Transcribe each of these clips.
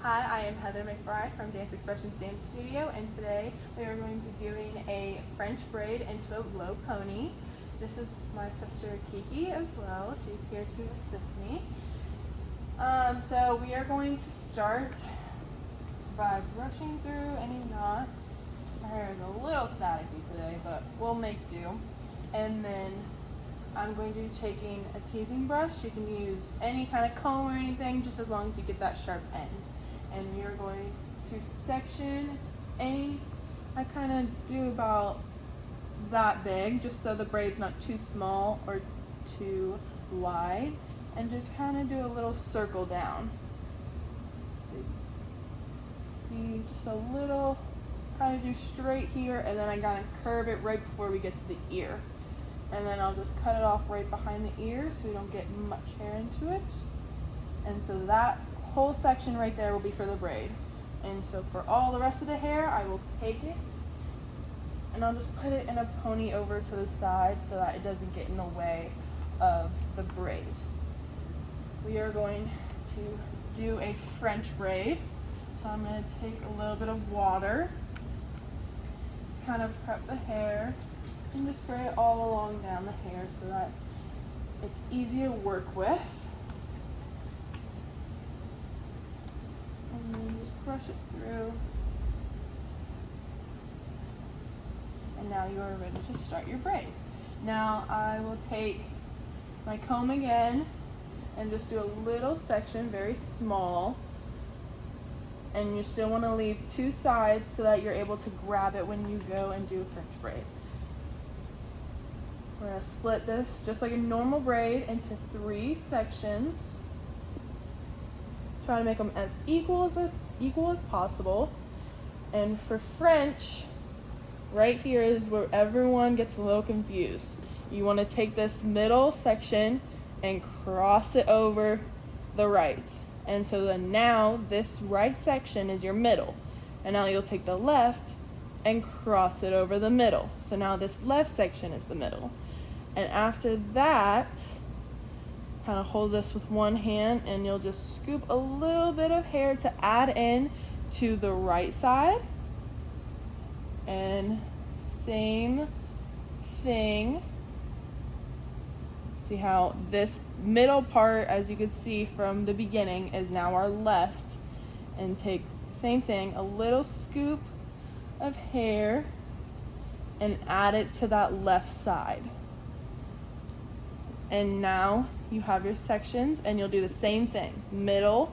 Hi, I am Heather McBride from Dance Expressions Dance Studio, and today we are going to be doing a French braid into a low pony. This is my sister Kiki as well. She's here to assist me. So we are going to start by brushing through any knots. My hair is a little staticky today, but we'll make do. And then I'm going to be taking a teasing brush. You can use any kind of comb or anything, just as long as you get that sharp end. And you're going to section I kind of do about that big, just so the braid's not too small or too wide, and just kind of do a little circle down. So see, just a little, kind of do straight here, and then I kind of curve it right before we get to the ear. And then I'll just cut it off right behind the ear so we don't get much hair into it. And so that whole section right there will be for the braid. And so for all the rest of the hair, I will take it and I'll just put it in a pony over to the side so that it doesn't get in the way of the braid. We are going to do a French braid. So I'm going to take a little bit of water, just kind of prep the hair, and just spray it all along down the hair so that it's easy to work with. And then just brush it through. And now you are ready to start your braid. Now I will take my comb again and just do a little section, very small. And you still want to leave two sides so that you're able to grab it when you go and do a French braid. We're going to split this just like a normal braid into 3 sections. Try to make them as equal as possible. And for French, right here is where everyone gets a little confused. You want to take this middle section and cross it over the right. And so then now this right section is your middle. And now you'll take the left and cross it over the middle. So now this left section is the middle. And after that, kind of hold this with one hand and you'll just scoop a little bit of hair to add in to the right side. And same thing. See how this middle part, as you can see from the beginning, is now our left. And take same thing, a little scoop of hair and add it to that left side. And now you have your sections, and you'll do the same thing. Middle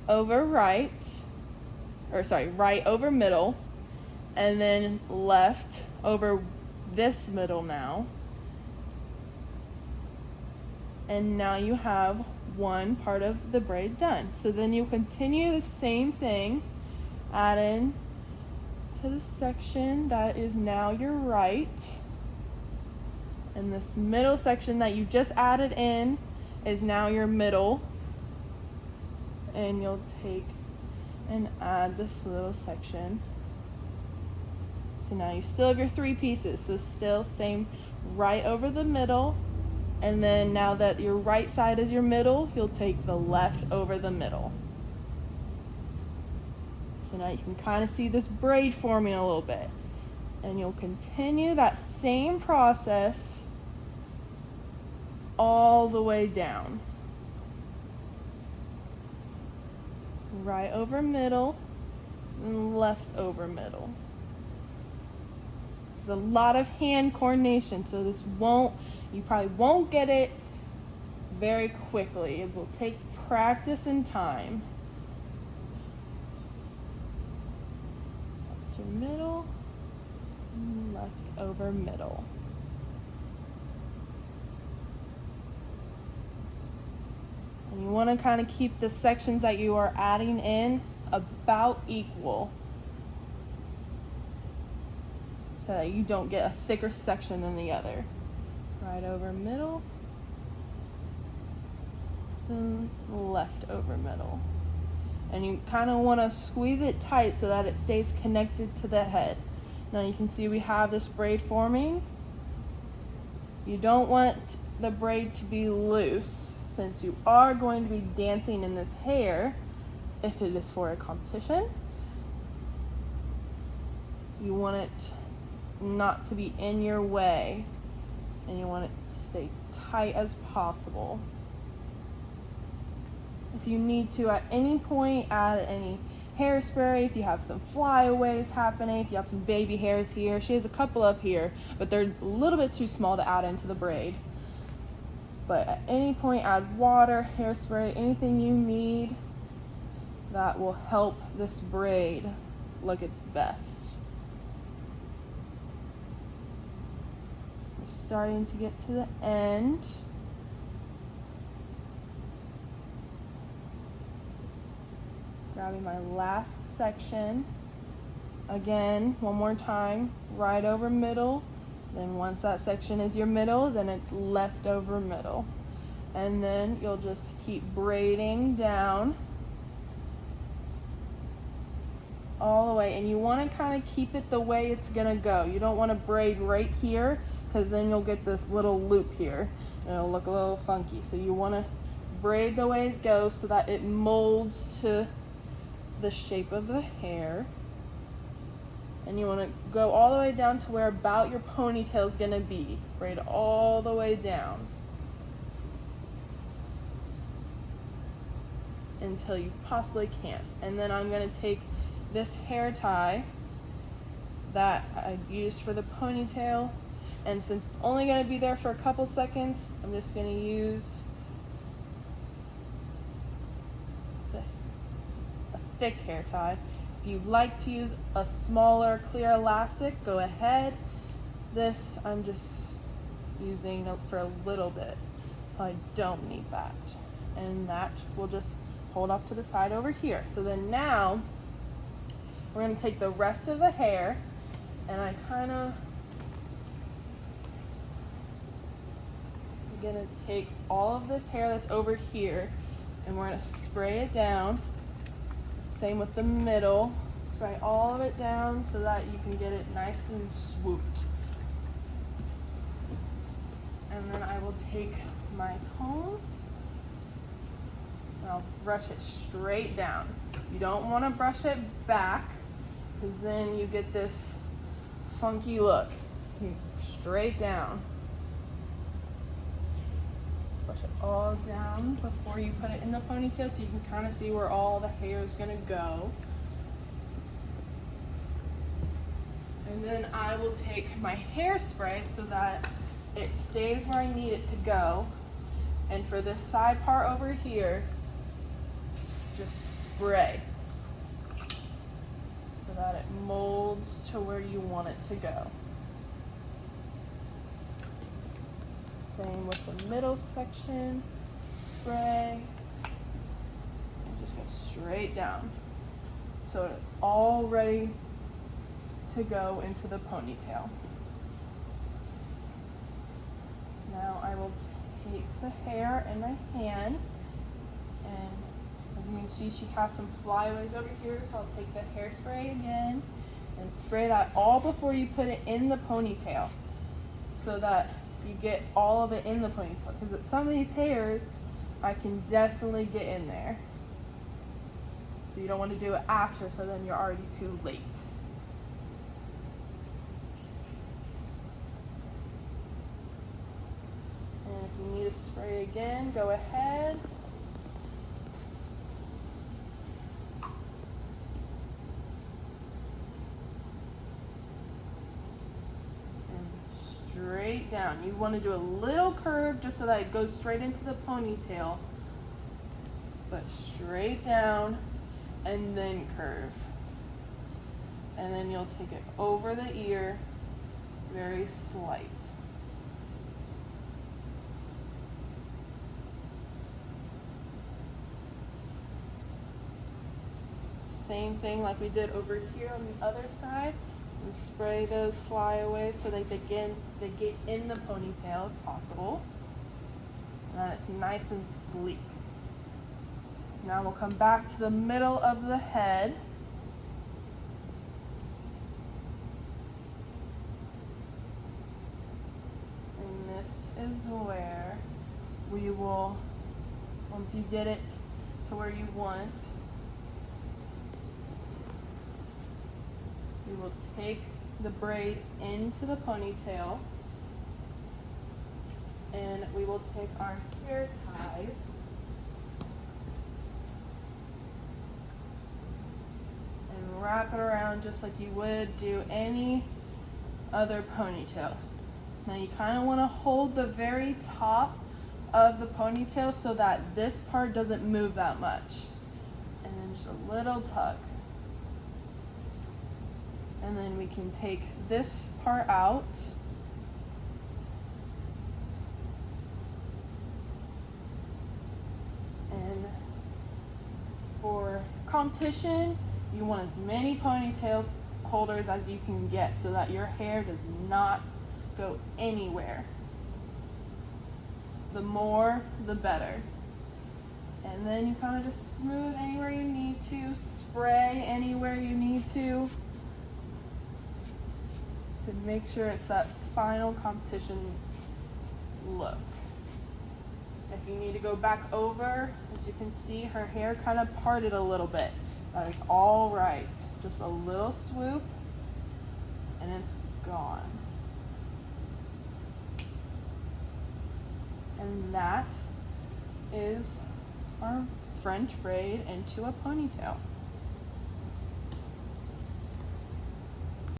over right, or sorry, right over middle, and then left over this middle now. And now you have one part of the braid done. So then you continue the same thing, add in to the section that is now your right. And this middle section that you just added in is now your middle. And you'll take and add this little section. So now you still have your 3 pieces. So still same right over the middle. And then now that your right side is your middle, you'll take the left over the middle. So now you can kind of see this braid forming a little bit. And you'll continue that same process all the way down. Right over middle and left over middle. There's a lot of hand coordination, so you probably won't get it very quickly. It will take practice and time. That's your middle, and left over middle. And you want to kind of keep the sections that you are adding in about equal so that you don't get a thicker section than the other. Right over middle, then left over middle. And you kind of want to squeeze it tight so that it stays connected to the head. Now you can see we have this braid forming. You don't want the braid to be loose. Since you are going to be dancing in this hair, if it is for a competition. You want it not to be in your way, and you want it to stay tight as possible. If you need to at any point add any hairspray, if you have some flyaways happening, if you have some baby hairs here, she has a couple up here, but they're a little bit too small to add into the braid. But at any point add water, hairspray, anything you need that will help this braid look its best. We're starting to get to the end. Grabbing my last section. Again, one more time, right over middle. Then once that section is your middle, then it's left over middle. And then you'll just keep braiding down all the way. And you want to kind of keep it the way it's gonna go. You don't want to braid right here, because then you'll get this little loop here and it'll look a little funky. So you want to braid the way it goes so that it molds to the shape of the hair. And you want to go all the way down to where about your ponytail is going to be. Braid all the way down until you possibly can't. And then I'm going to take this hair tie that I used for the ponytail, and since it's only going to be there for a couple seconds, I'm just going to use a thick hair tie. If you'd like to use a smaller clear elastic, go ahead. This I'm just using for a little bit, so I don't need that. And that will just hold off to the side over here. So then now we're going to take the rest of the hair, and I'm going to take all of this hair that's over here, and we're going to spray it down. Same with the middle. Spray all of it down so that you can get it nice and swooped. And then I will take my comb and I'll brush it straight down. You don't want to brush it back, because then you get this funky look. Straight down. Brush it all down before you put it in the ponytail, so you can kind of see where all the hair is going to go. And then I will take my hairspray so that it stays where I need it to go. And for this side part over here, just spray so that it molds to where you want it to go. Same with the middle section, spray, and just go straight down so it's all ready to go into the ponytail. Now I will take the hair in my hand, and as you can see, she has some flyaways over here, so I'll take the hairspray again and spray that all before you put it in the ponytail, so that you get all of it in the ponytail, because some of these hairs I can definitely get in there. So you don't want to do it after, so then you're already too late. And if you need to spray again, go ahead. Straight down. You want to do a little curve just so that it goes straight into the ponytail, but straight down and then curve. And then you'll take it over the ear, very slight. Same thing like we did over here on the other side. And spray those flyaways so that they get in the ponytail if possible. And then it's nice and sleek. Now we'll come back to the middle of the head. And this is where we will, once you get it to where you want, We will take the braid into the ponytail, and we will take our hair ties and wrap it around just like you would do any other ponytail. Now you kind of want to hold the very top of the ponytail so that this part doesn't move that much. And then just a little tuck. And then we can take this part out. And for competition, you want as many ponytails holders as you can get so that your hair does not go anywhere. The more, the better. And then you kind of just smooth anywhere you need to, spray anywhere you need to make sure it's that final competition look. If you need to go back over, as you can see, her hair kind of parted a little bit. That is all right. Just a little swoop, and it's gone. And that is our French braid into a ponytail.